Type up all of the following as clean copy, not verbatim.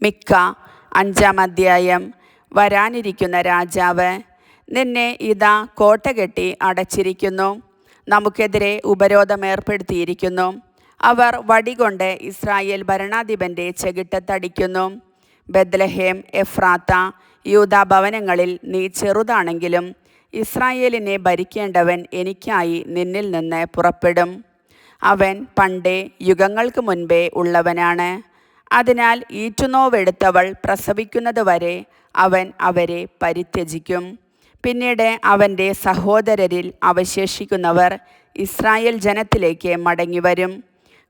മിക്ക 5-ാം അധ്യായം. വരാനിരിക്കുന്ന രാജാവ്. നിന്നെ ഇതാ കോട്ട കെട്ടി അടച്ചിരിക്കുന്നു, നമുക്കെതിരെ ഉപരോധമേർപ്പെടുത്തിയിരിക്കുന്നു. അവർ വടികൊണ്ട് ഇസ്രായേൽ ഭരണാധിപൻ്റെ ചെകിട്ടത്തടിക്കുന്നു. ബെത്ലഹേം, എഫ്രാത്ത, യൂദാ ഭവനങ്ങളിൽ നീ ചെറുതാണെങ്കിലും ഇസ്രായേലിനെ ഭരിക്കേണ്ടവൻ എനിക്കായി നിന്നിൽ നിന്ന് പുറപ്പെടും. അവൻ പണ്ടേ യുഗങ്ങൾക്ക് മുൻപേ ഉള്ളവനാണ്. അതിനാൽ ഈറ്റുനോവെടുത്തവൾ പ്രസവിക്കുന്നത് വരെ അവൻ അവരെ പരിത്യജിക്കും. പിന്നീട് അവൻ്റെ സഹോദരരിൽ അവശേഷിക്കുന്നവർ ഇസ്രായേൽ ജനത്തിലേക്ക് മടങ്ങിവരും.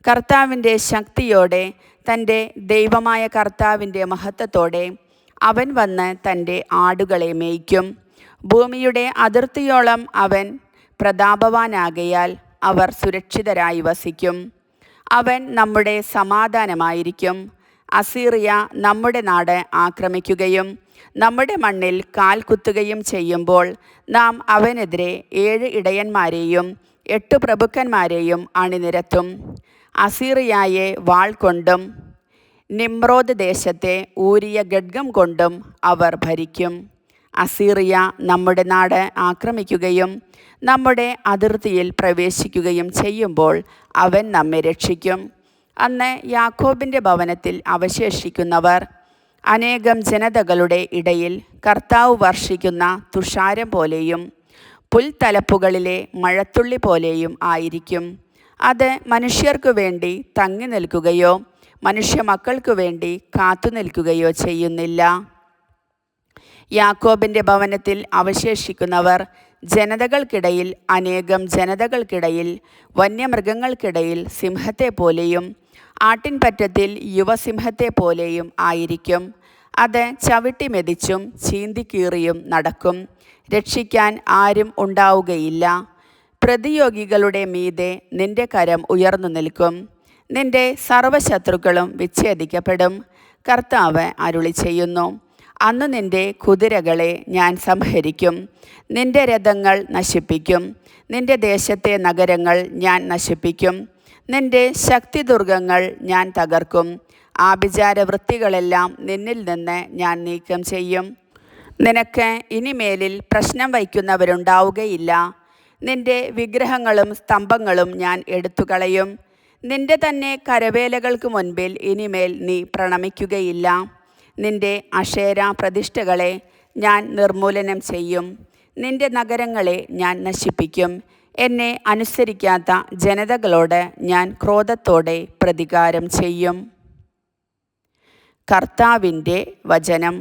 കർത്താവിൻ്റെ ശക്തിയോടെ, തൻ്റെ ദൈവമായ കർത്താവിൻ്റെ മഹത്വത്തോടെ അവൻ വന്ന് തൻ്റെ ആടുകളെ മേയ്ക്കും. ഭൂമിയുടെ അതിർത്തിയോളം അവൻ പ്രതാപവാനാകയാൽ അവർ സുരക്ഷിതരായി വസിക്കും. അവൻ നമ്മുടെ സമാധാനമായിരിക്കും. അസീറിയ നമ്മുടെ നാട് ആക്രമിക്കുകയും നമ്മുടെ മണ്ണിൽ കാൽ കുത്തുകയും ചെയ്യുമ്പോൾ നാം അവനെതിരെ 7 ഇടയന്മാരെയും 8 പ്രഭുക്കന്മാരെയും അണിനിരത്തും. അസീറിയായെ വാൾ കൊണ്ടും നിമ്രോദ് ദേശത്തെ ഊരിയ ഖഡ്ഗം കൊണ്ടും അവർ ഭരിക്കും. അസീറിയ നമ്മുടെ നാട് ആക്രമിക്കുകയും നമ്മുടെ അതിർത്തിയിൽ പ്രവേശിക്കുകയും ചെയ്യുമ്പോൾ അവൻ നമ്മെ രക്ഷിക്കും. അന്ന് യാക്കോബിൻ്റെ ഭവനത്തിൽ അവശേഷിക്കുന്നവർ അനേകം ജനതകളുടെ ഇടയിൽ കർത്താവ് വർഷിക്കുന്ന തുഷാരം പോലെയും പുൽത്തലപ്പുകളിലെ മഴത്തുള്ളി പോലെയും ആയിരിക്കും. അത് മനുഷ്യർക്കു വേണ്ടി തങ്ങി നിൽക്കുകയോ മനുഷ്യമക്കൾക്കു വേണ്ടി കാത്തു നിൽക്കുകയോ ചെയ്യുന്നില്ല. യാക്കോബിൻ്റെ ഭവനത്തിൽ അവശേഷിക്കുന്നവർ ജനതകൾക്കിടയിൽ, അനേകം ജനതകൾക്കിടയിൽ, വന്യമൃഗങ്ങൾക്കിടയിൽ സിംഹത്തെ പോലെയും ആട്ടിൻപറ്റത്തിൽ യുവസിംഹത്തെ പോലെയും ആയിരിക്കും. അത് ചവിട്ടി മെതിച്ചും ചീന്തിക്കീറിയും നടക്കും. രക്ഷിക്കാൻ ആരും ഉണ്ടാവുകയില്ല. പ്രതിയോഗികളുടെ മീതെ നിന്റെ കരം ഉയർന്നു നിൽക്കും. നിന്റെ സർവ്വശത്രുക്കളും വിച്ഛേദിക്കപ്പെടും. കർത്താവ് അരുളി ചെയ്യുന്നു. അന്ന് നിന്റെ കുതിരകളെ ഞാൻ സംഹരിക്കും, നിന്റെ രഥങ്ങൾ നശിപ്പിക്കും, നിന്റെ ദേശത്തെ നഗരങ്ങൾ ഞാൻ നശിപ്പിക്കും, നിന്റെ ശക്തിദുർഗങ്ങൾ ഞാൻ തകർക്കും. ആഭിചാരവൃത്തികളെല്ലാം നിന്നിൽ നിന്ന് ഞാൻ നീക്കം ചെയ്യും. നിനക്ക് ഇനിമേലിൽ പ്രശ്നം വയ്ക്കുന്നവരുണ്ടാവുകയില്ല. നിന്റെ വിഗ്രഹങ്ങളും സ്തംഭങ്ങളും ഞാൻ എടുത്തുകളയും. നിന്റെ തന്നെ കരവേലകൾക്ക് മുൻപിൽ ഇനിമേൽ നീ പ്രണമിക്കുകയില്ല. നിന്റെ അശേര പ്രതിഷ്ഠകളെ ഞാൻ നിർമൂലനം ചെയ്യും. നിന്റെ നഗരങ്ങളെ ഞാൻ നശിപ്പിക്കും. എന്നെ അനുസരിക്കാത്ത ജനതകളോട് ഞാൻ ക്രോധത്തോടെ പ്രതികാരം ചെയ്യും. കർത്താവിൻ്റെ വചനം.